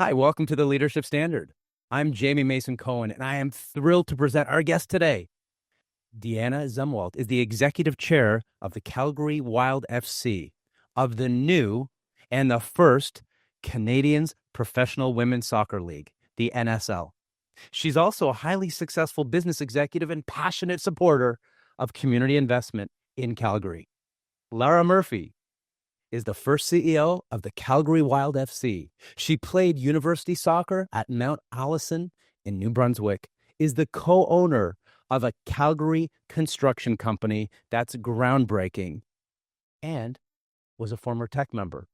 Hi, welcome to the Leadership Standard. I'm Jamie Mason Cohen, and I am thrilled to present our guest today. Deanna Zumwalt is the executive chair of the Calgary Wild FC, of the new and the first Canadians Professional Women's Soccer League, the NSL. She's also a highly successful business executive and passionate supporter of community investment in Calgary. Lara Murphy is the first CEO of the Calgary Wild FC. She played university soccer at Mount Allison in New Brunswick, is the co-owner of a Calgary construction company that's groundbreaking, and was a former tech member.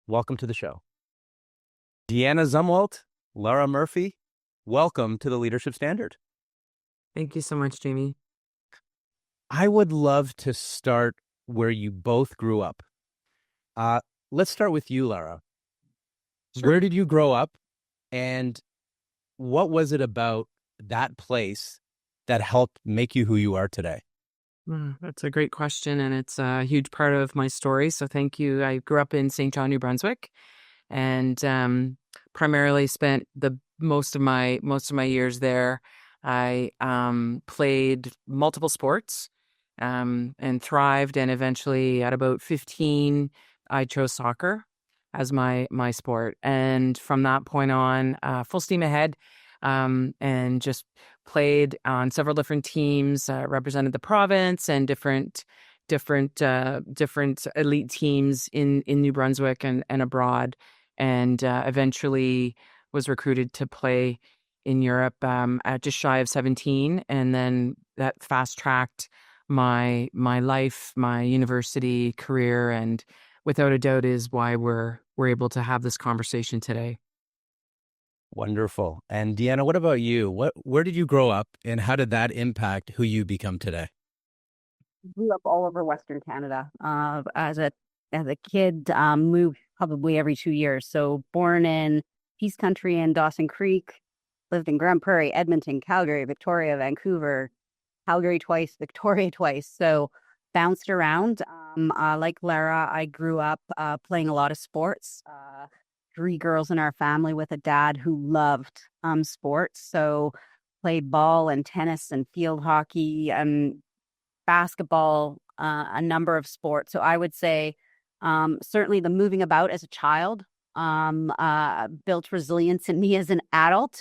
Welcome to the show. Deanna Zumwalt, Lara Murphy, welcome to the Leadership Standard. Thank you so much, Jamie. I would love to start where you both grew up. Let's start with you, Lara. Sure. Where did you grow up, and what was it about that place that helped make you who you are today? That's a great question, and it's a huge part of my story, so thank you. I grew up in St. John, New Brunswick, and primarily spent the most of my years there. I played multiple sports and thrived, and eventually at about 15, I chose soccer as my sport. And from that point on, full steam ahead, and just played on several different teams, represented the province and different elite teams in New Brunswick and abroad, and eventually was recruited to play in Europe at just shy of 17, and then that fast-tracked my life, my university career, and without a doubt is why we're able to have this conversation today. Wonderful. And Deanna, what about you? Where did you grow up, and how did that impact who you become today? Grew up all over Western Canada. As a kid, moved probably every 2 years. So born in Peace Country in Dawson Creek, lived in Grand Prairie, Edmonton, Calgary, Victoria, Vancouver, Calgary twice, Victoria twice. So bounced around. Like Lara, I grew up playing a lot of sports. 3 girls in our family with a dad who loved sports. So played ball and tennis and field hockey and basketball, a number of sports. So I would say certainly the moving about as a child built resilience in me as an adult,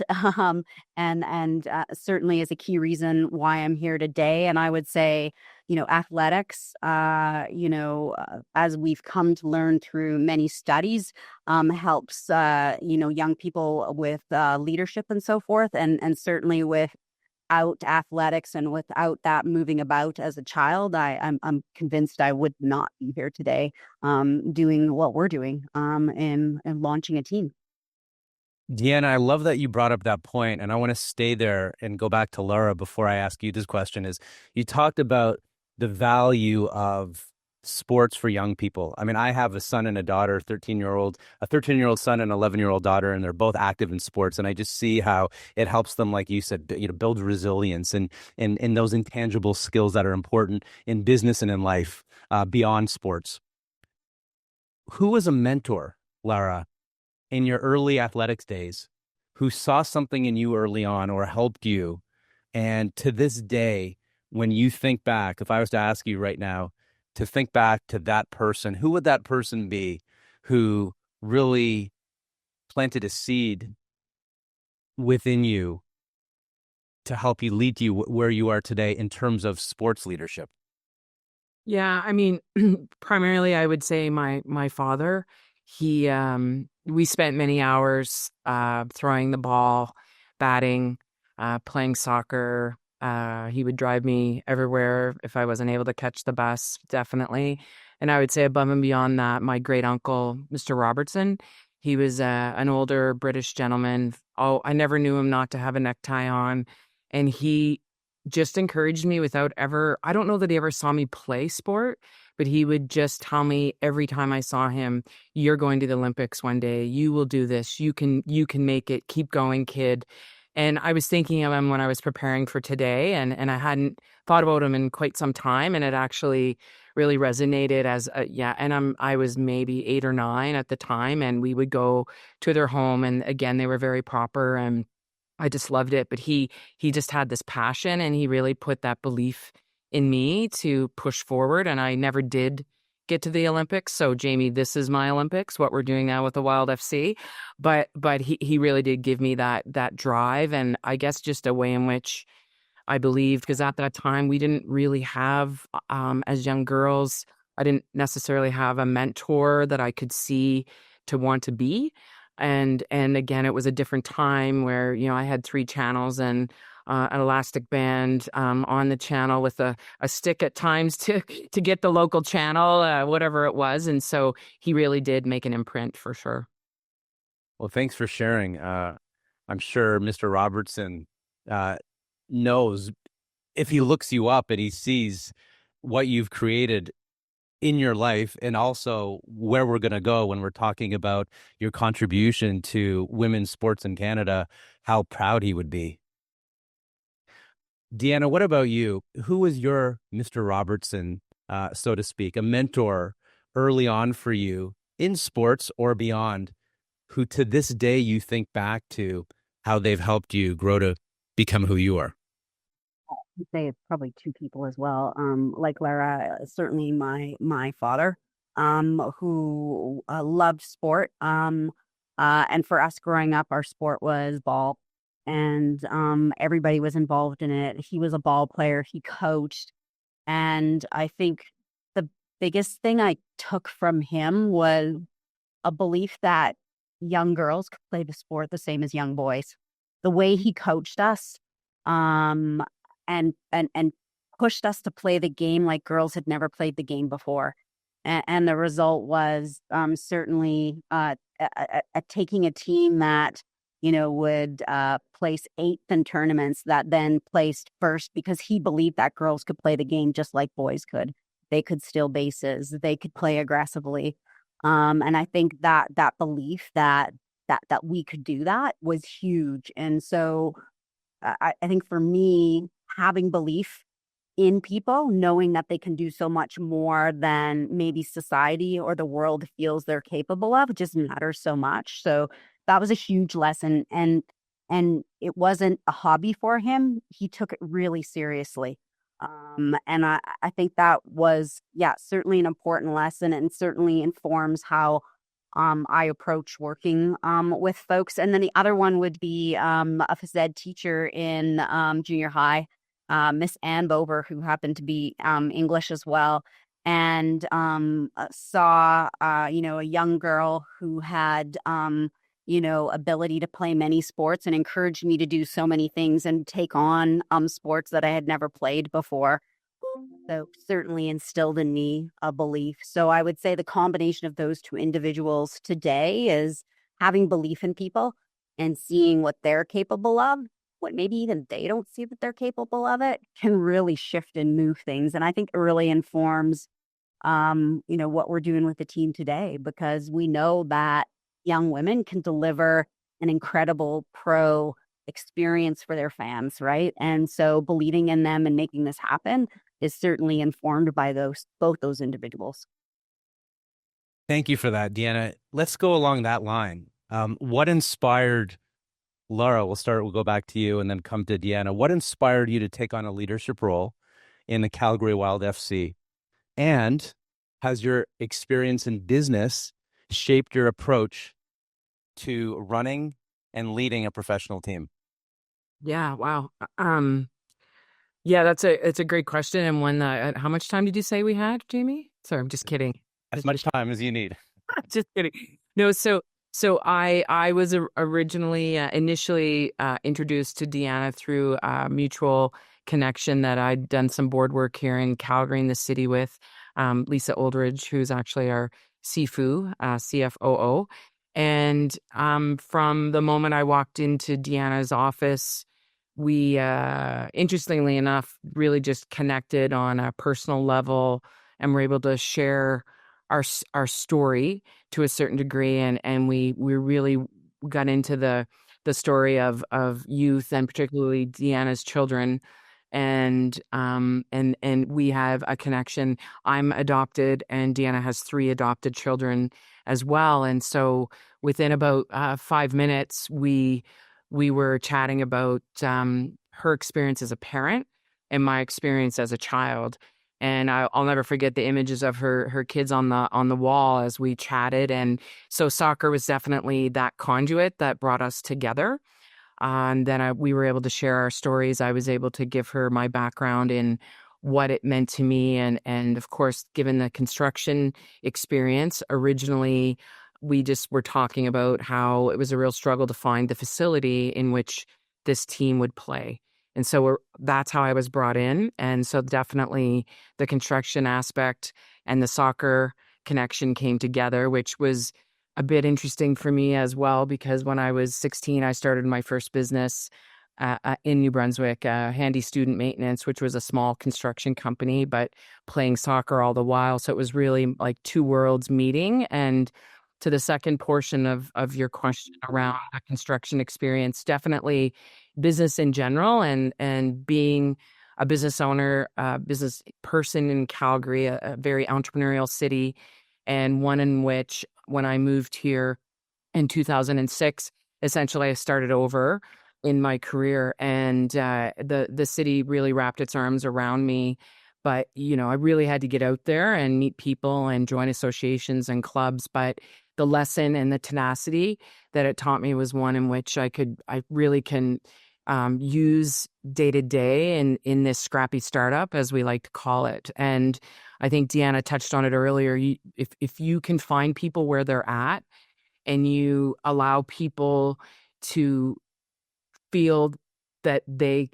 and certainly is a key reason why I'm here today. And I would say, athletics, as we've come to learn through many studies, helps, young people with leadership and so forth. And certainly without athletics and without that moving about as a child, I'm convinced I would not be here today doing what we're doing and launching a team. Deanna, I love that you brought up that point, and I want to stay there and go back to Lara before I ask you this question. Is you talked about the value of sports for young people. I mean, I have a son and a daughter, a 13-year-old son and an 11-year-old daughter, and they're both active in sports. And I just see how it helps them, like you said, build resilience and those intangible skills that are important in business and in life beyond sports. Who was a mentor, Lara, in your early athletics days, who saw something in you early on or helped you? And to this day, when you think back, if I was to ask you right now to think back to that person, who would that person be who really planted a seed within you to help you lead you where you are today in terms of sports leadership? Yeah, I mean, primarily I would say my father. He we spent many hours throwing the ball, batting, playing soccer. He would drive me everywhere if I wasn't able to catch the bus, definitely. And I would say above and beyond that, my great uncle, Mr. Robertson, he was an older British gentleman. Oh, I never knew him not to have a necktie on. And he just encouraged me without ever, I don't know that he ever saw me play sport, but he would just tell me every time I saw him, you're going to the Olympics one day. You will do this. You can make it. Keep going, kid. And I was thinking of him when I was preparing for today, and I hadn't thought about him in quite some time. And it actually really resonated as and I was maybe 8 or 9 at the time, and we would go to their home, and again they were very proper, and I just loved it. But he just had this passion, and he really put that belief in me to push forward, and I never did get to the Olympics. So Jamie, this is my Olympics, what we're doing now with the Wild FC. But he really did give me that drive, and I guess just a way in which I believed, because at that time we didn't really have, as young girls, I didn't necessarily have a mentor that I could see to want to be. And again, it was a different time where, I had 3 channels and an elastic band on the channel with a stick at times to get the local channel, whatever it was. And so he really did make an imprint for sure. Well, thanks for sharing. I'm sure Mr. Robertson knows, if he looks you up and he sees what you've created in your life, and also where we're going to go when we're talking about your contribution to women's sports in Canada, how proud he would be. Deanna, what about you? Who was your Mr. Robertson, so to speak, a mentor early on for you in sports or beyond, who to this day you think back to how they've helped you grow to become who you are? I'd say it's probably 2 people as well. Like Lara, certainly my father, who loved sport. And for us growing up, our sport was ball, and everybody was involved in it. He was a ball player. He coached, and I think the biggest thing I took from him was a belief that young girls could play the sport the same as young boys. The way he coached us, um, and pushed us to play the game like girls had never played the game before. And the result was certainly taking a team that, would place 8th in tournaments, that then placed first, because he believed that girls could play the game just like boys could. They could steal bases. They could play aggressively. And I think that belief that we could do that was huge. And so I think for me, having belief in people, knowing that they can do so much more than maybe society or the world feels they're capable of, just matters so much. So that was a huge lesson. And it wasn't a hobby for him. He took it really seriously. And I think that was, certainly an important lesson, and certainly informs how I approach working with folks. And then the other one would be a phys ed teacher in junior high, Miss Ann Bober, who happened to be English as well, and saw a young girl who had ability to play many sports, and encouraged me to do so many things and take on sports that I had never played before. So certainly instilled in me a belief. So I would say the combination of those 2 individuals today is having belief in people and seeing what they're capable of, what maybe even they don't see that they're capable of, it can really shift and move things. And I think it really informs, what we're doing with the team today, because we know that young women can deliver an incredible pro experience for their fans, right? And so believing in them and making this happen is certainly informed by both those individuals. Thank you for that, Deanna. Let's go along that line. What inspired Lara? We'll go back to you and then come to Deanna. What inspired you to take on a leadership role in the Calgary Wild FC? And has your experience in business shaped your approach to running and leading a professional team? Yeah, wow. Yeah, it's a great question, and one that, how much time did you say we had, Jamie? Sorry, I'm just kidding. As much time as you need. Just kidding. No, so I was originally initially introduced to Deanna through a mutual connection that I'd done some board work here in Calgary in the city with Lisa Oldridge, who's actually our CFOO. And from the moment I walked into Deanna's office, we, interestingly enough, really just connected on a personal level, and were able to share our story to a certain degree, and we really got into the story of youth, and particularly Deanna's children, and we have a connection. I'm adopted, and Deanna has 3 adopted children as well. And so within about 5 minutes, we were chatting about her experience as a parent and my experience as a child. And I'll never forget the images of her kids on the wall as we chatted. And so soccer was definitely that conduit that brought us together. And then we were able to share our stories. I was able to give her my background in what it meant to me. And of course, given the construction experience, originally, we just were talking about how it was a real struggle to find the facility in which this team would play. And so that's how I was brought in. And so definitely the construction aspect and the soccer connection came together, which was a bit interesting for me as well, because when I was 16, I started my first business in New Brunswick, Handy Student Maintenance, which was a small construction company, but playing soccer all the while. So it was really like 2 worlds meeting. And to the second portion of your question around a construction experience, definitely business in general, and being a business owner, business person in Calgary, a very entrepreneurial city, and one in which when I moved here in 2006, essentially I started over in my career, and the city really wrapped its arms around me. But, I really had to get out there and meet people and join associations and clubs. But the lesson and the tenacity that it taught me was one in which I really can use day to day in this scrappy startup, as we like to call it. And I think Deanna touched on it earlier. If you can find people where they're at, and you allow people to feel that they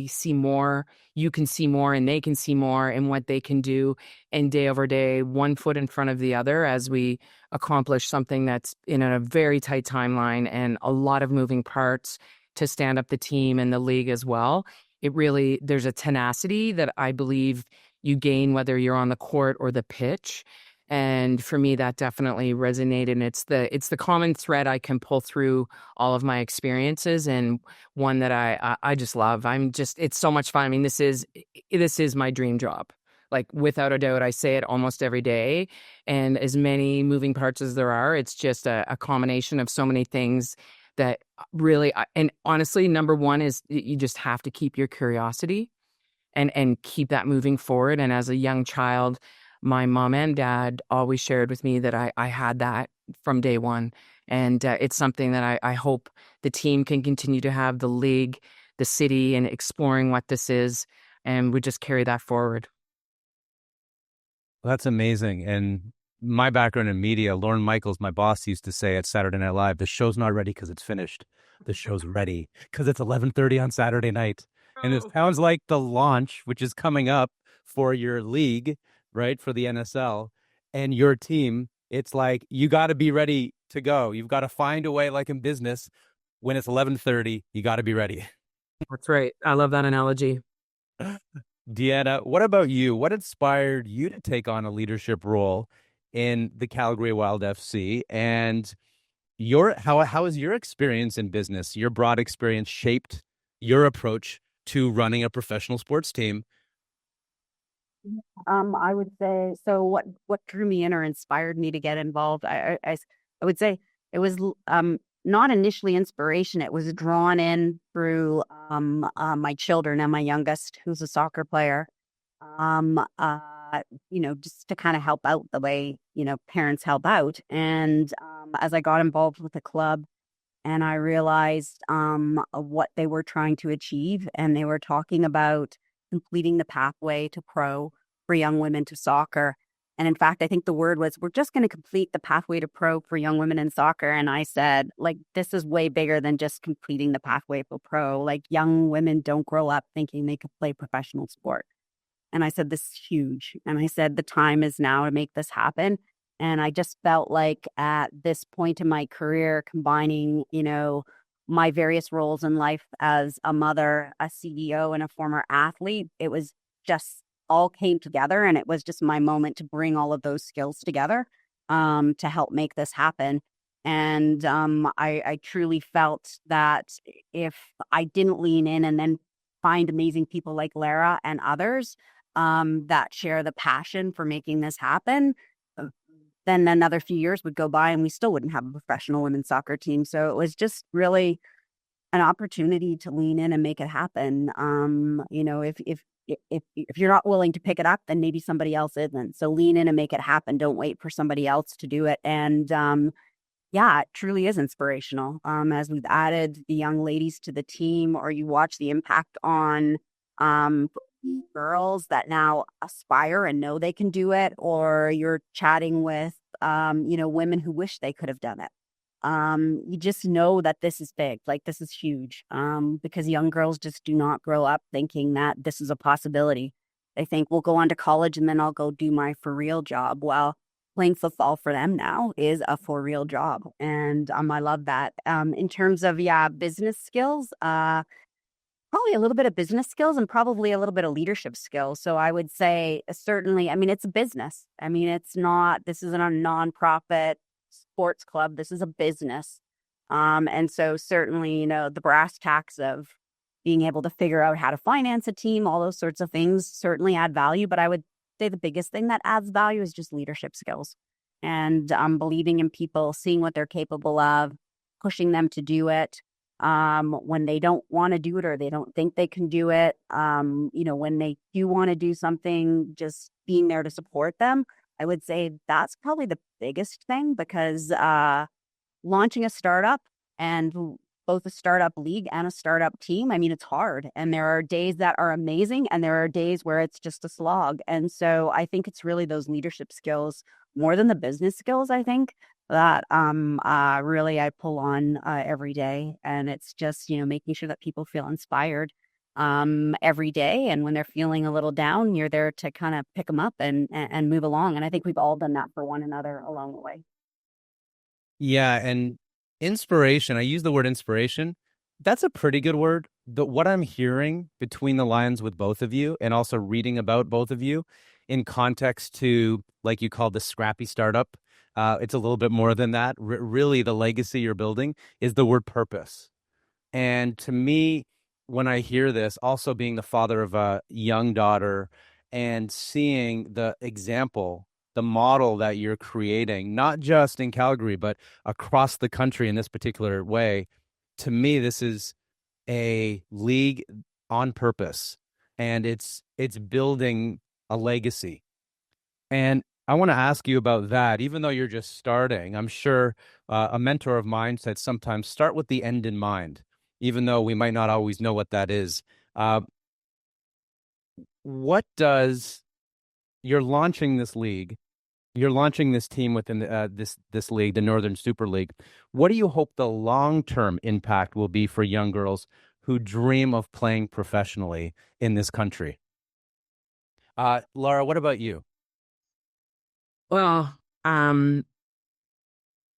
see more, you can see more, and they can see more in what they can do, and day over day, one foot in front of the other, as we accomplish something that's in a very tight timeline and a lot of moving parts to stand up the team and the league as well. There's a tenacity that I believe you gain whether you're on the court or the pitch. And for me, that definitely resonated. And it's the common thread I can pull through all of my experiences, and one that I just love. It's so much fun. I mean, this is my dream job. Like, without a doubt, I say it almost every day. And as many moving parts as there are, it's just a combination of so many things that really, and honestly, number one is you just have to keep your curiosity and keep that moving forward. And as a young child, my mom and dad always shared with me that I had that from day one. And it's something that I hope the team can continue to have, the league, the city, and exploring what this is. And we just carry that forward. That's amazing. And my background in media, Lorne Michaels, my boss, used to say at Saturday Night Live, the show's not ready because it's finished. The show's ready because it's 11:30 on Saturday night. And it sounds like the launch, which is coming up for your league, right, for the NSL and your team, it's like you got to be ready to go. You've got to find a way, like in business, when it's 11:30, you got to be ready. That's right. I love that analogy. Deanna, what about you? What inspired you to take on a leadership role in the Calgary Wild FC? And how has your experience in business, your broad experience, shaped your approach to running a professional sports team? I would say, so what drew me in or inspired me to get involved, I would say it was not initially inspiration. It was drawn in through my children, and my youngest, who's a soccer player, just to kind of help out the way, parents help out. And as I got involved with the club, and I realized what they were trying to achieve, and they were talking about completing the pathway to pro for young women to soccer. And in fact, I think the word was, we're just going to complete the pathway to pro for young women in soccer. And I said, like, this is way bigger than just completing the pathway for pro. Like, young women don't grow up thinking they could play professional sport. And I said, this is huge. And I said, the time is now to make this happen. And I just felt like at this point in my career, combining, my various roles in life as a mother, a CEO, and a former athlete, it was just all came together. And it was just my moment to bring all of those skills together to help make this happen. And I truly felt that if I didn't lean in and then find amazing people like Lara and others that share the passion for making this happen, then another few years would go by and we still wouldn't have a professional women's soccer team. So it was just really an opportunity to lean in and make it happen. If you're not willing to pick it up, then maybe somebody else isn't. So lean in and make it happen. Don't wait for somebody else to do it. And yeah, it truly is inspirational. As we've added the young ladies to the team, or you watch the impact on girls that now aspire and know they can do it, or you're chatting with women who wish they could have done it. You just know that this is big, like this is huge, because young girls just do not grow up thinking that this is a possibility. They think, we'll go on to college and then I'll go do my for real job. Well, playing football for them now is a for real job. And I love that. In terms of, business skills, probably a little bit of business skills and probably a little bit of leadership skills. So I would say certainly, it's a business. This isn't a nonprofit sports club. This is a business. And so certainly, the brass tacks of being able to figure out how to finance a team, all those sorts of things certainly add value. But I would say the biggest thing that adds value is just leadership skills and believing in people, seeing what they're capable of, pushing them to do it. When they don't want to do it or they don't think they can do it, when they do want to do something, just being there to support them. I would say that's probably the biggest thing, because launching a startup, and both a startup league and a startup team, it's hard. And there are days that are amazing and there are days where it's just a slog. And so I think it's really those leadership skills more than the business skills, I think, that really I pull on every day. And it's just, making sure that people feel inspired every day. And when they're feeling a little down, you're there to kind of pick them up and move along. And I think we've all done that for one another along the way. Yeah, and inspiration, I use the word inspiration. That's a pretty good word. What I'm hearing between the lines with both of you, and also reading about both of you in context to, like you called, the scrappy startup, it's a little bit more than that. Really, the legacy you're building is the word purpose. And to me, when I hear this, also being the father of a young daughter and seeing the example, the model that you're creating, not just in Calgary, but across the country in this particular way, to me, this is a league on purpose, and it's building a legacy. And I want to ask you about that. Even though you're just starting, I'm sure a mentor of mine said sometimes start with the end in mind, even though we might not always know what that is. What does you're launching this league? You're launching this team within this league, the Northern Super League. What do you hope the long-term impact will be for young girls who dream of playing professionally in this country? Lara, what about you? Well,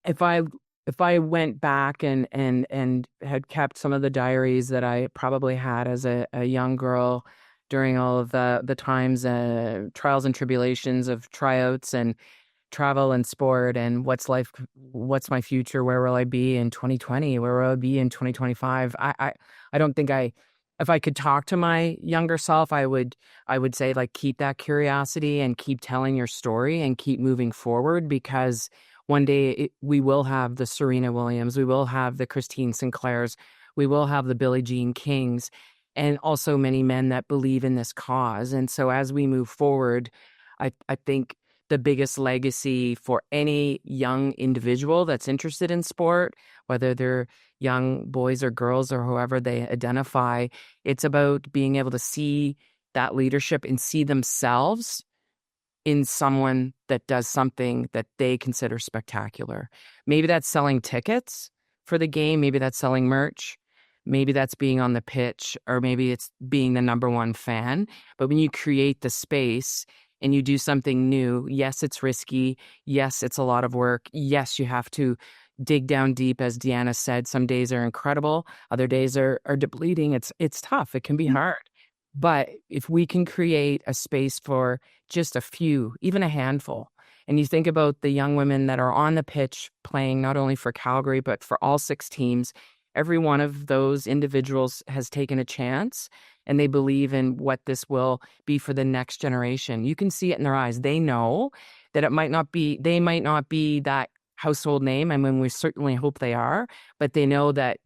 if I went back and had kept some of the diaries that I probably had as a young girl during all of the times, trials and tribulations of tryouts and travel and sport, and what's my future, where will I be in 2020, where will I be in 2025, I don't think if I could talk to my younger self, I would say, like, keep that curiosity and keep telling your story and keep moving forward, because one day we will have the Serena Williams, we will have the Christine Sinclairs, we will have the Billie Jean Kings, and also many men that believe in this cause. And so as we move forward, I think the biggest legacy for any young individual that's interested in sport, whether they're young boys or girls or whoever they identify, it's about being able to see that leadership and see themselves in someone that does something that they consider spectacular. Maybe that's selling tickets for the game, maybe that's selling merch, maybe that's being on the pitch, or maybe it's being the number one fan. But when you create the space and you do something new, yes, it's risky. Yes, it's a lot of work. Yes, you have to dig down deep. As Deanna said, some days are incredible. Other days are depleting. It's tough. It can be hard. But if we can create a space for just a few, even a handful, and you think about the young women that are on the pitch playing not only for Calgary, but for all 6 teams, every one of those individuals has taken a chance and they believe in what this will be for the next generation. You can see it in their eyes. They know that they might not be that household name. I mean, we certainly hope they are, but they know that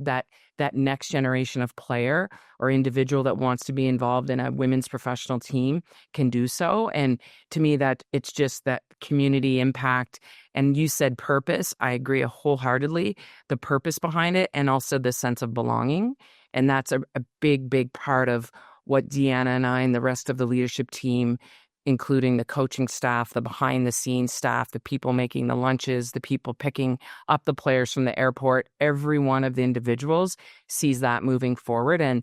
next generation of player or individual that wants to be involved in a women's professional team can do so. And to me, that it's just that community impact. And you said purpose. I agree wholeheartedly. The purpose behind it, and also the sense of belonging. And that's a big, big part of what Deanna and I and the rest of the leadership team, including the coaching staff, the behind the scenes staff, the people making the lunches, the people picking up the players from the airport, every one of the individuals sees that moving forward. And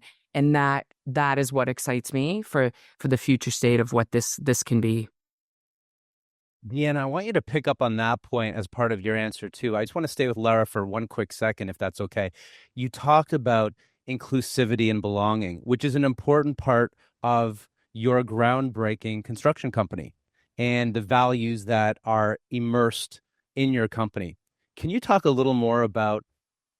that is what excites me for the future state of what this can be. Deanna, I want you to pick up on that point as part of your answer too. I just want to stay with Lara for one quick second, if that's okay. You talked about inclusivity and belonging, which is an important part of your groundbreaking construction company and the values that are immersed in your company. Can you talk a little more about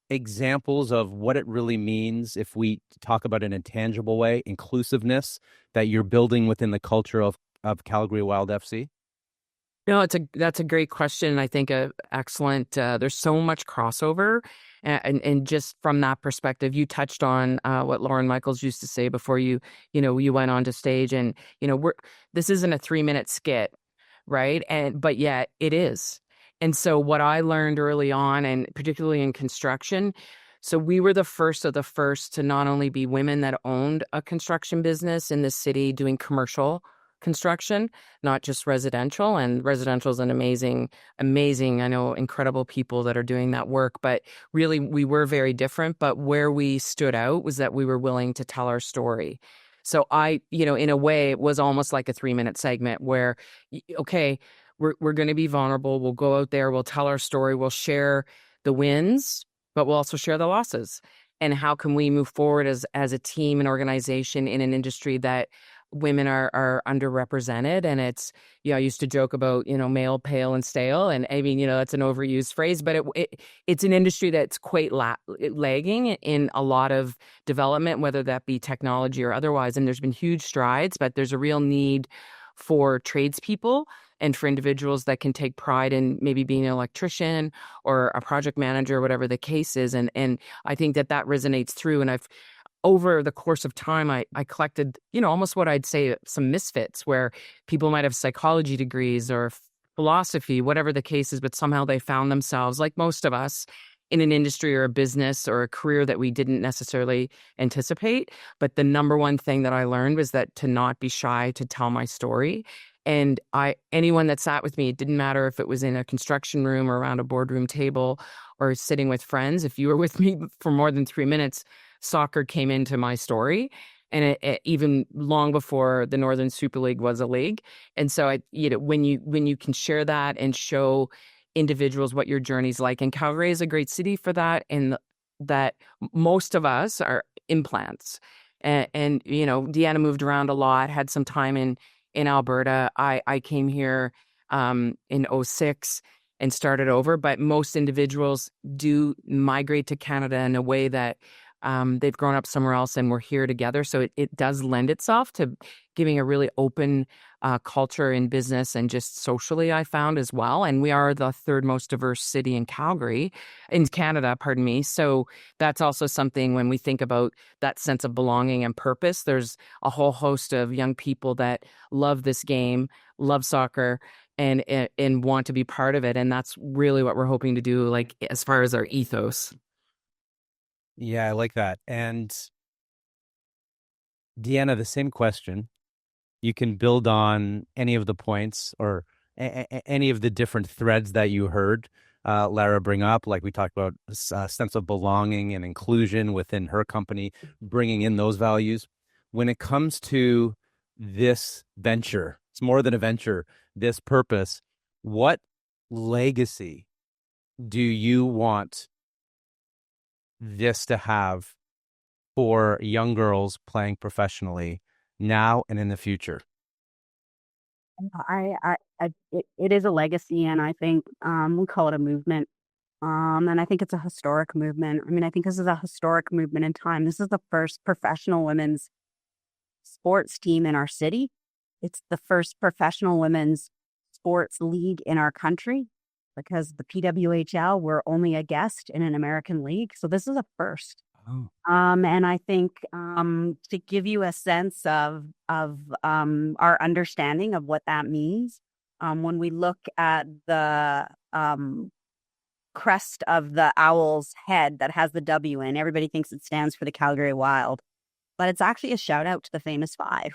examples of what it really means if we talk about an intangible way, inclusiveness that you're building within the culture of Calgary Wild FC? No, that's a great question. I think excellent. There's so much crossover, and just from that perspective, you touched on what Lauren Michaels used to say before you went onto stage, and this isn't a 3-minute skit, right? But yet it is. And so what I learned early on, and particularly in construction, so we were the first of the first to not only be women that owned a construction business in the city doing commercial construction, not just residential. And residential is an amazing, I know, incredible people that are doing that work. But really, we were very different. But where we stood out was that we were willing to tell our story. So in a way, it was almost like a 3-minute segment where, okay, we're going to be vulnerable. We'll go out there. We'll tell our story. We'll share the wins, but we'll also share the losses. And how can we move forward as a team and organization in an industry that women are underrepresented? And it's, I used to joke about, male, pale, and stale. And I mean, that's an overused phrase, but it's an industry that's quite lagging in a lot of development, whether that be technology or otherwise. And there's been huge strides, but there's a real need for tradespeople and for individuals that can take pride in maybe being an electrician or a project manager, whatever the case is. And I think that resonates through. And over the course of time, I collected, almost what I'd say some misfits where people might have psychology degrees or philosophy, whatever the case is, but somehow they found themselves, like most of us, in an industry or a business or a career that we didn't necessarily anticipate. But the number one thing that I learned was that to not be shy to tell my story. And anyone that sat with me, it didn't matter if it was in a construction room or around a boardroom table or sitting with friends. If you were with me for more than 3 minutes, soccer came into my story, and it even long before the Northern Super League was a league. And so when you can share that and show individuals what your journey's like, and Calgary is a great city for that, and that most of us are implants. And Deanna moved around a lot, had some time in Alberta. I came here in 2006 and started over, but most individuals do migrate to Canada in a way that they've grown up somewhere else and we're here together. So it does lend itself to giving a really open culture in business and just socially, I found as well. And we are the third most diverse city in Canada, pardon me. So that's also something when we think about that sense of belonging and purpose. There's a whole host of young people that love this game, love soccer, and want to be part of it. And that's really what we're hoping to do, like as far as our ethos. Yeah, I like that. And Deanna, the same question. You can build on any of the points or any of the different threads that you heard Lara bring up. Like we talked about a sense of belonging and inclusion within her company, bringing in those values. When it comes to this venture, it's more than a venture, this purpose, what legacy do you want this to have for young girls playing professionally now and in the future? It is a legacy, and I think we call it a movement. And I think it's a historic movement. I mean, I think this is a historic movement in time. This is the first professional women's sports team in our city. It's the first professional women's sports league in our country because the PWHL were only a guest in an American league. So this is a first. Oh. And I think to give you a sense of our understanding of what that means, when we look at the crest of the owl's head that has the W in, everybody thinks it stands for the Calgary Wild, but it's actually a shout out to the famous five,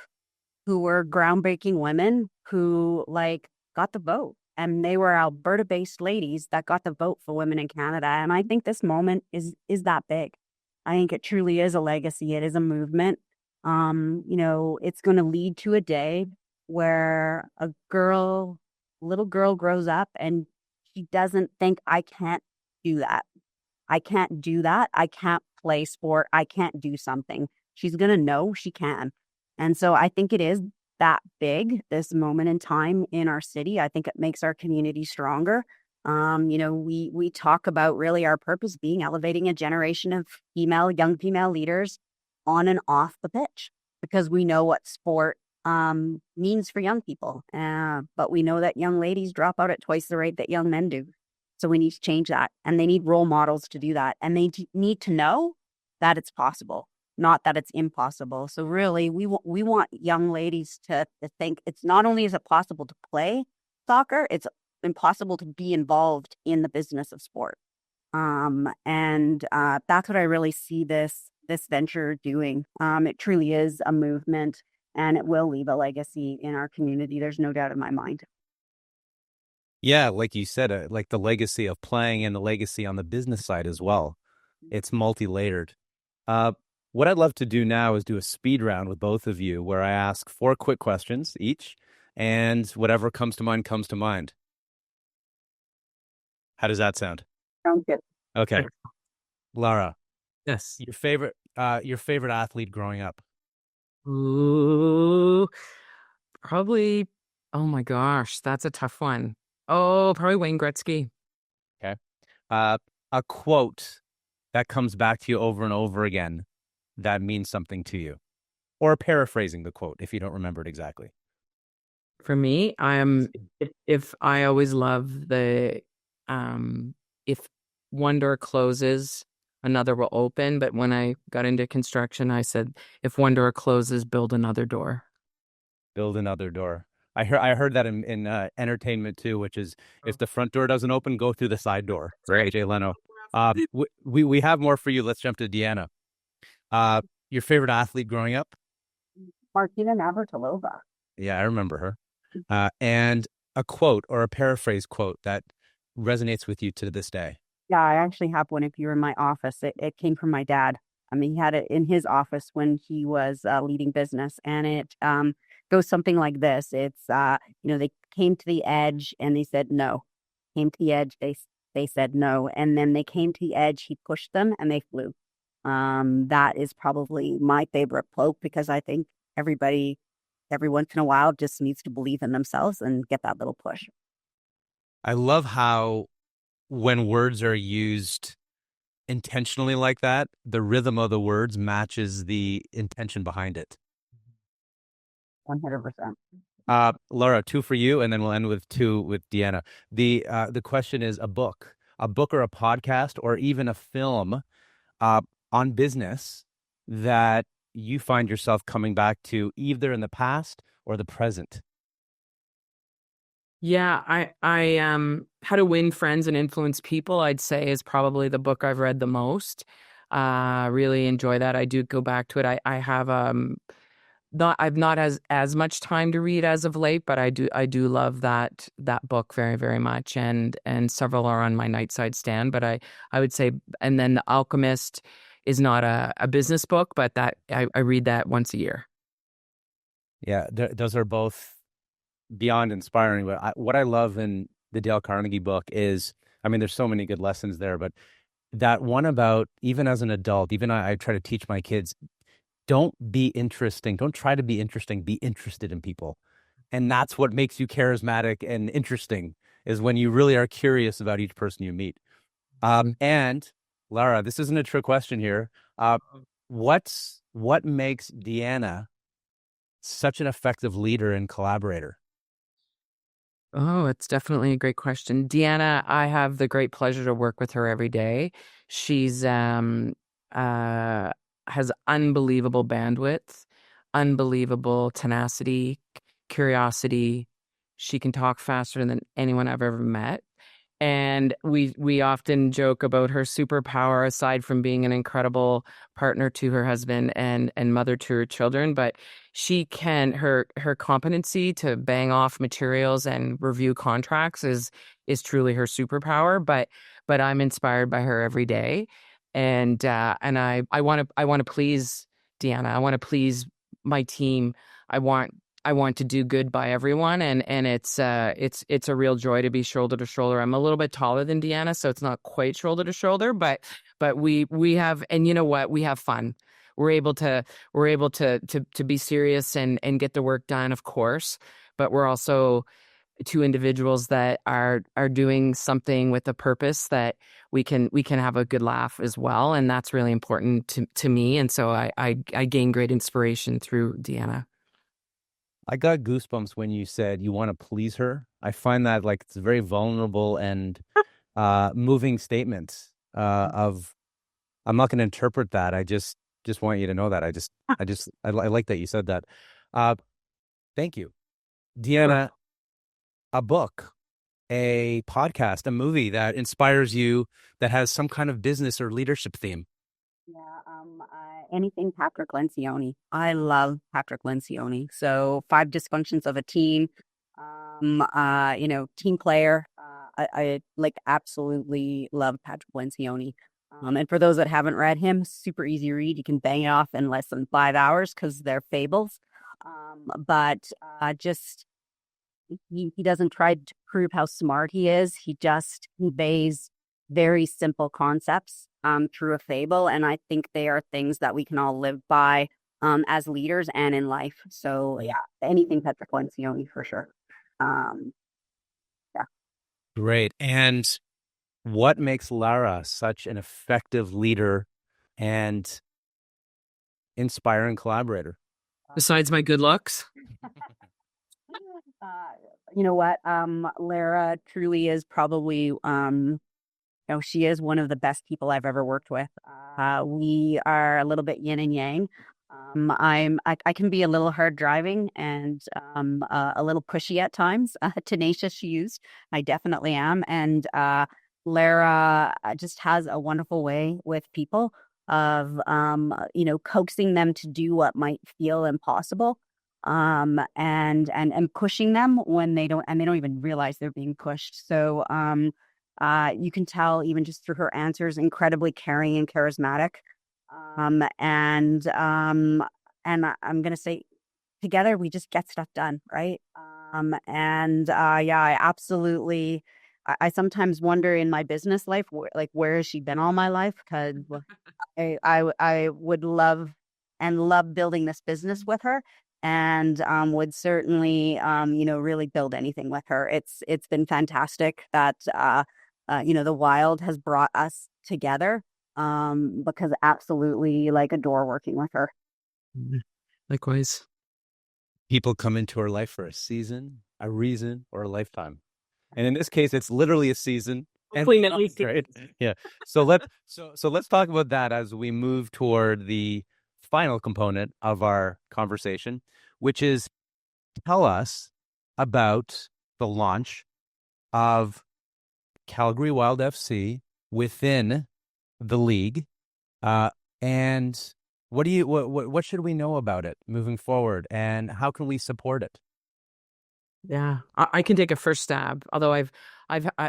who were groundbreaking women who got the vote. And they were Alberta-based ladies that got the vote for women in Canada. And I think this moment is that big. I think it truly is a legacy. It is a movement. It's going to lead to a day where a little girl grows up and she doesn't think, I can't do that. I can't do that. I can't play sport. I can't do something. She's going to know she can. And so I think it is that big, this moment in time in our city. I think it makes our community stronger. We talk about really our purpose being elevating a generation of young female leaders on and off the pitch, because we know what sport means for young people. But we know that young ladies drop out at twice the rate that young men do. So we need to change that. And they need role models to do that. And they need to know that it's possible, not that it's impossible. So really, we want young ladies to think it's not only is it possible to play soccer, it's impossible to be involved in the business of sport. And that's what I really see this venture doing. It truly is a movement, and it will leave a legacy in our community. There's no doubt in my mind. Yeah, like you said, like the legacy of playing and the legacy on the business side as well. It's multi-layered. What I'd love to do now is do a speed round with both of you where I ask 4 quick questions each, and whatever comes to mind comes to mind. How does that sound? Sounds good. Okay. Lara, Yes. your favorite athlete growing up? Ooh, probably. Oh my gosh, that's a tough one. Oh, probably Wayne Gretzky. Okay. A quote that comes back to you over and over again that means something to you, or paraphrasing the quote if you don't remember it exactly. For me, if I always love if one door closes, another will open. But when I got into construction, I said, if one door closes, build another door. Build another door. I heard that in entertainment too, which is if the front door doesn't open, go through the side door. Right, Jay Leno. We have more for you. Let's jump to Deanna. Your favorite athlete growing up? Martina Navratilova. Yeah, I remember her. And a quote or a paraphrase quote that resonates with you to this day. Yeah, I actually have one. If you're in my office, it came from my dad. I mean, he had it in his office when he was leading business, and it goes something like this. It's they came to the edge and they said no. Came to the edge, they said no, and then they came to the edge. He pushed them and they flew. That is probably my favorite quote, because I think everybody, every once in a while, just needs to believe in themselves and get that little push. I love how when words are used intentionally like that, the rhythm of the words matches the intention behind it. 100%. Lara, 2 for you, and then we'll end with 2 with Deanna. The question is a book or a podcast or even a film on business that you find yourself coming back to either in the past or the present. Yeah, I How to Win Friends and Influence People, I'd say, is probably the book I've read the most. Really enjoy that. I do go back to it. I have I've not as much time to read as of late, but I do love that book very, very much, and several are on my nightside stand. But I would say, and then The Alchemist is not a business book, but that I read that once a year. Yeah, those are both beyond inspiring. But what I love in the Dale Carnegie book is, I mean, there's so many good lessons there, but that one about, even as an adult, even I try to teach my kids, don't be interesting. Don't try to be interesting. Be interested in people. And that's what makes you charismatic and interesting, is when you really are curious about each person you meet. And Lara, this isn't a trick question here. What makes Deanna such an effective leader and collaborator? Oh, it's definitely a great question. Deanna, I have the great pleasure to work with her every day. She's uh has unbelievable bandwidth, unbelievable tenacity, curiosity. She can talk faster than anyone I've ever met. And we often joke about her superpower, aside from being an incredible partner to her husband and mother to her children. But she can her competency to bang off materials and review contracts is truly her superpower. But I'm inspired by her every day, and I want to please Deanna. I want to please my team. I want I want to do good by everyone, and it's a real joy to be shoulder to shoulder. I'm a little bit taller than Deanna, so it's not quite shoulder to shoulder, but we have, and you know what, we have fun. We're able to we're able to be serious and get the work done, of course, but we're also two individuals that are doing something with a purpose that we can have a good laugh as well, and that's really important to me. And so I gain great inspiration through Deanna. I got goosebumps when you said you want to please her. I find that like it's a very vulnerable and moving statement of I'm not going to interpret that. I just want you to know that. I like that you said that. Uh, thank you. Deanna, a book, a podcast, a movie that inspires you that has some kind of business or leadership theme. Yeah, anything Patrick Lencioni. I love Patrick Lencioni. So Five Dysfunctions of a Team, team player. I like absolutely love Patrick Lencioni. And for those that haven't read him, super easy read. You can bang it off in less than 5 hours because they're fables. But just he doesn't try to prove how smart he is. He just conveys very simple concepts through a fable, and I think they are things that we can all live by as leaders and in life. So yeah, anything Patrick Lencioni for sure. Yeah. Great. And what makes Lara such an effective leader and inspiring collaborator? Besides my good looks. Uh, you know what? Lara truly is probably she is one of the best people I've ever worked with. We are a little bit yin and yang. I can be a little hard driving and a little pushy at times. Tenacious, she used. I definitely am. And Lara just has a wonderful way with people of coaxing them to do what might feel impossible, and pushing them when they don't even realize they're being pushed. So you can tell even just through her answers, incredibly caring and charismatic. I'm gonna say, together we just get stuff done, right? I absolutely. I sometimes wonder in my business life, where has she been all my life? Because I would love building this business with her, and would certainly really build anything with her. It's been fantastic that the Wild has brought us together, because absolutely adore working with her. Likewise. People come into our life for a season, a reason, or a lifetime. And in this case, it's literally a season. Hopefully at least, right? Yeah. So let's talk about that as we move toward the final component of our conversation, which is tell us about the launch of Calgary Wild FC within the league, and what should we know about it moving forward, and how can we support it? Yeah, I can take a first stab. Although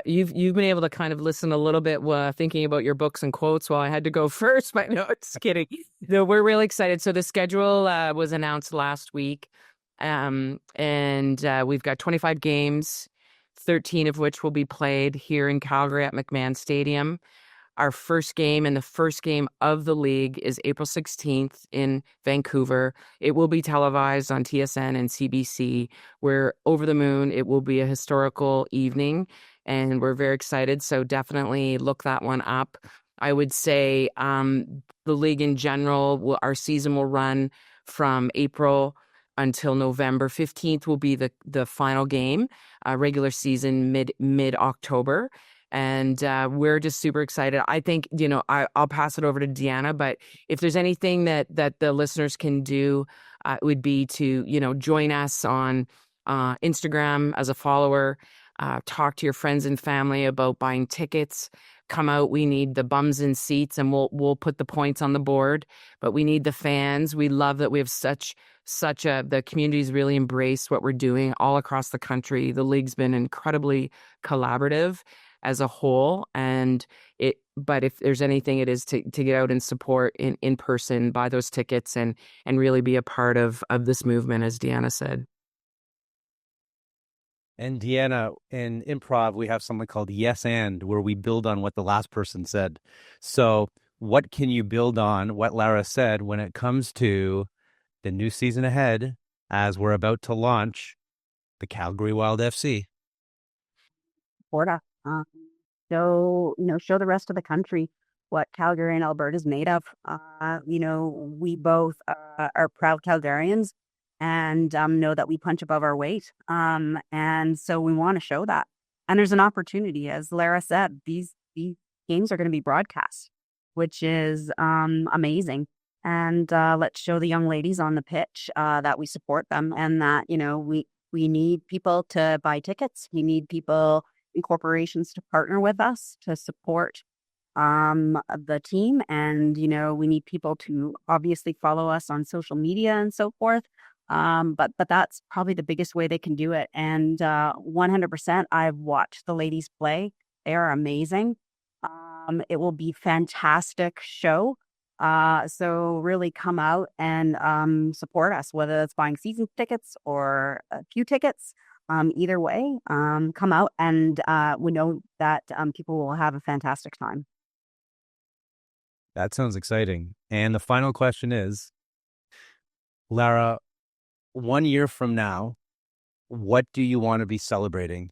you've been able to kind of listen a little bit, thinking about your books and quotes while I had to go first. But no, just kidding. No, we're really excited. So the schedule was announced last week, and we've got 25 games, 13 of which will be played here in Calgary at McMahon Stadium. Our first game and the first game of the league is April 16th in Vancouver. It will be televised on TSN and CBC. We're over the moon. It will be a historical evening, and we're very excited. So definitely look that one up. I would say the league in general, our season will run from April until November 15th will be the final game, regular season mid October. And we're just super excited. I think, I'll pass it over to Deanna, but if there's anything that the listeners can do, it would be to, join us on Instagram as a follower, talk to your friends and family about buying tickets. Come out. We need the bums in seats, and we'll put the points on the board. But we need the fans. We love that we have such the community's really embraced what we're doing all across the country. The league's been incredibly collaborative as a whole, but if there's anything, it is to get out and support in person, buy those tickets, and really be a part of this movement, as Deanna said. And Deanna, in improv, we have something called yes and, where we build on what the last person said. So what can you build on what Lara said when it comes to the new season ahead, as we're about to launch the Calgary Wild FC? Florida. Show the rest of the country what Calgary and Alberta is made of. We both are proud Calgarians and know that we punch above our weight. And so we want to show that. And there's an opportunity, as Lara said, these games are going to be broadcast, which is amazing. And let's show the young ladies on the pitch that we support them, and that, we need people to buy tickets. We need people and corporations to partner with us to support the team. And, we need people to obviously follow us on social media and so forth. But that's probably the biggest way they can do it. And 100%, I've watched the ladies play. They are amazing. It will be fantastic show. So really come out and support us, whether it's buying season tickets or a few tickets. Either way, come out, and we know that people will have a fantastic time. That sounds exciting. And the final question is, Lara, 1 year from now, what do you want to be celebrating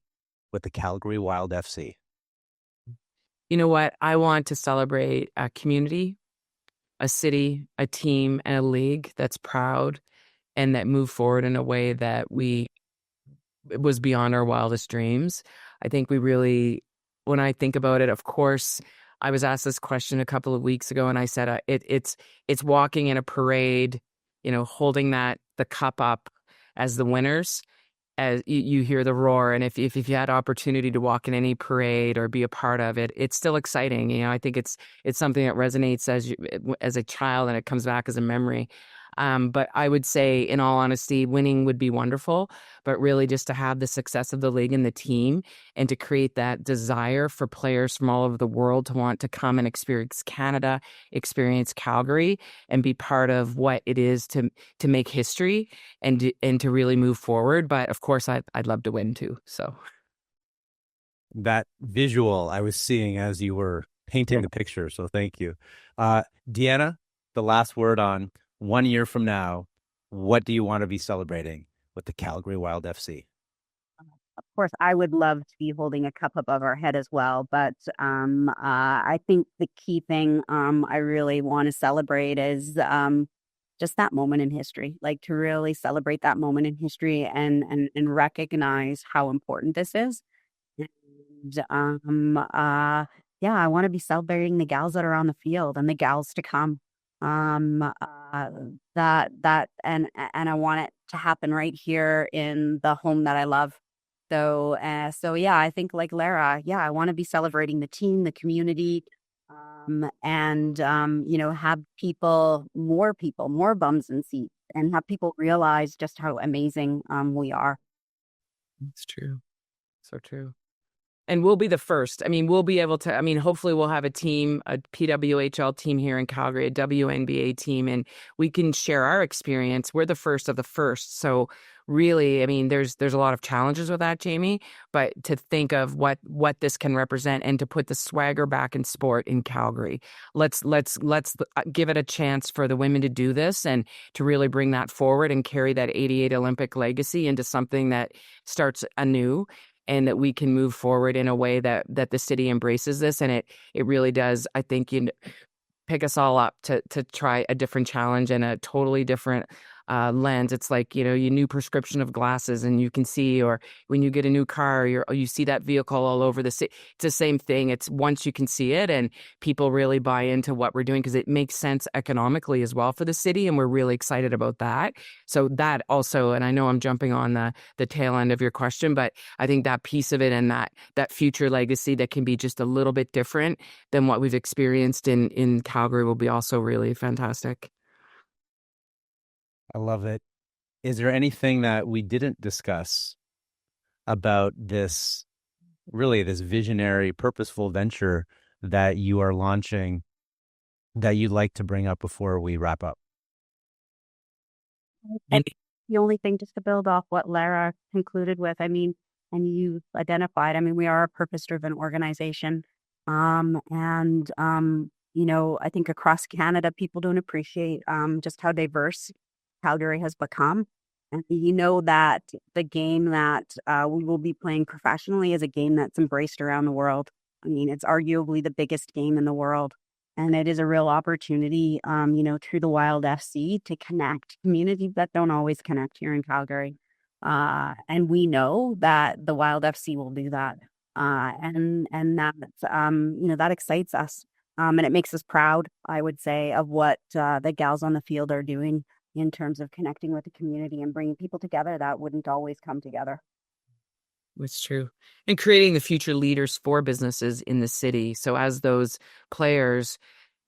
with the Calgary Wild FC? You know what? I want to celebrate a community, a city, a team, and a league that's proud and that move forward in a way that it was beyond our wildest dreams. I think we really, when I think about it, of course, I was asked this question a couple of weeks ago, and I said it's walking in a parade, holding the cup up as the winners, as you hear the roar. And if you had opportunity to walk in any parade or be a part of it, it's still exciting. I think it's something that resonates as a child, and it comes back as a memory. But I would say, in all honesty, winning would be wonderful, but really just to have the success of the league and the team, and to create that desire for players from all over the world to want to come and experience Canada, experience Calgary, and be part of what it is to make history and to really move forward. But of course, I'd love to win too. So that visual I was seeing as you were painting the picture. So thank you. Deanna, the last word on 1 year from now, what do you want to be celebrating with the Calgary Wild FC? Of course, I would love to be holding a cup above our head as well. But I think the key thing I really want to celebrate is just that moment in history, like to really celebrate that moment in history and recognize how important this is. And I want to be celebrating the gals that are on the field and the gals to come. That and I want it to happen right here in the home that I love. So yeah, I think like Lara, I want to be celebrating the team, the community, and have more bums in seats, and have people realize just how amazing we are. it's true, so true. And we'll be the first. I mean, we'll be able to, hopefully we'll have a team, a PWHL team here in Calgary, a WNBA team, and we can share our experience. We're the first of the first. So really, there's a lot of challenges with that, Jamie, but to think of what this can represent and to put the swagger back in sport in Calgary. Let's give it a chance for the women to do this and to really bring that forward and carry that 88 Olympic legacy into something that starts anew, and that we can move forward in a way that the city embraces this. And it really does, I think, pick us all up to try a different challenge and a totally different lens. It's like, your new prescription of glasses and you can see, or when you get a new car, you see that vehicle all over the city. It's the same thing. It's once you can see it and people really buy into what we're doing because it makes sense economically as well for the city. And we're really excited about that. So that also, and I know I'm jumping on the tail end of your question, but I think that piece of it and that future legacy that can be just a little bit different than what we've experienced in Calgary will be also really fantastic. I love it. Is there anything that we didn't discuss about this visionary, purposeful venture that you are launching that you'd like to bring up before we wrap up? And the only thing, just to build off what Lara concluded with, I mean, and you identified, I mean, we are a purpose-driven organization. I think across Canada, people don't appreciate just how diverse Calgary has become. And that the game that we will be playing professionally is a game that's embraced around the world. I mean, it's arguably the biggest game in the world. And it is a real opportunity, through the Wild FC to connect communities that don't always connect here in Calgary. And we know that the Wild FC will do that. And that, that excites us. And it makes us proud, I would say, of what the gals on the field are doing in terms of connecting with the community and bringing people together that wouldn't always come together. It's true. And creating the future leaders for businesses in the city. So as those players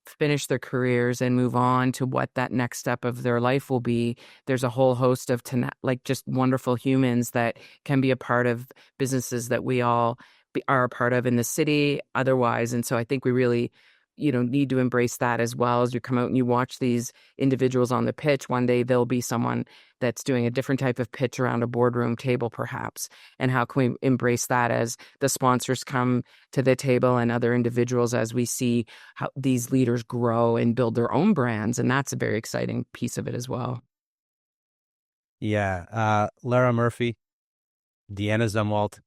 finish their careers and move on to what that next step of their life will be, there's a whole host of just wonderful humans that can be a part of businesses that we all are a part of in the city otherwise. And so I think we really need to embrace that as well. As you come out and you watch these individuals on the pitch, one day there'll be someone that's doing a different type of pitch around a boardroom table perhaps. And how can we embrace that as the sponsors come to the table and other individuals, as we see how these leaders grow and build their own brands. And that's a very exciting piece of it as well. Yeah. Lara Murphy, Deanna Zumwalt,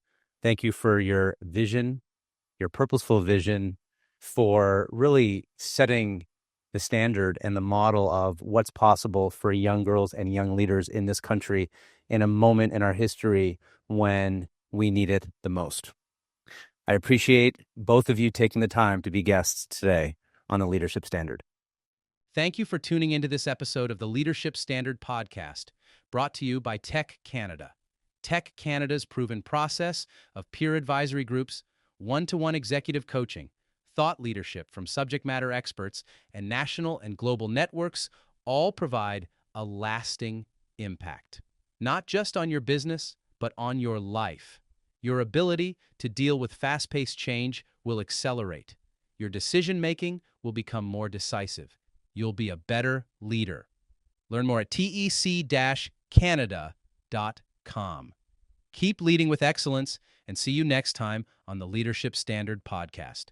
thank you for your vision, your purposeful vision, for really setting the standard and the model of what's possible for young girls and young leaders in this country in a moment in our history when we need it the most. I appreciate both of you taking the time to be guests today on the Leadership Standard. Thank you for tuning into this episode of the Leadership Standard podcast, brought to you by Tech Canada. Tech Canada's proven process of peer advisory groups, one-to-one executive coaching, thought leadership from subject matter experts, and national and global networks all provide a lasting impact, not just on your business, but on your life. Your ability to deal with fast-paced change will accelerate. Your decision-making will become more decisive. You'll be a better leader. Learn more at tec-canada.com. Keep leading with excellence, and see you next time on the Leadership Standard podcast.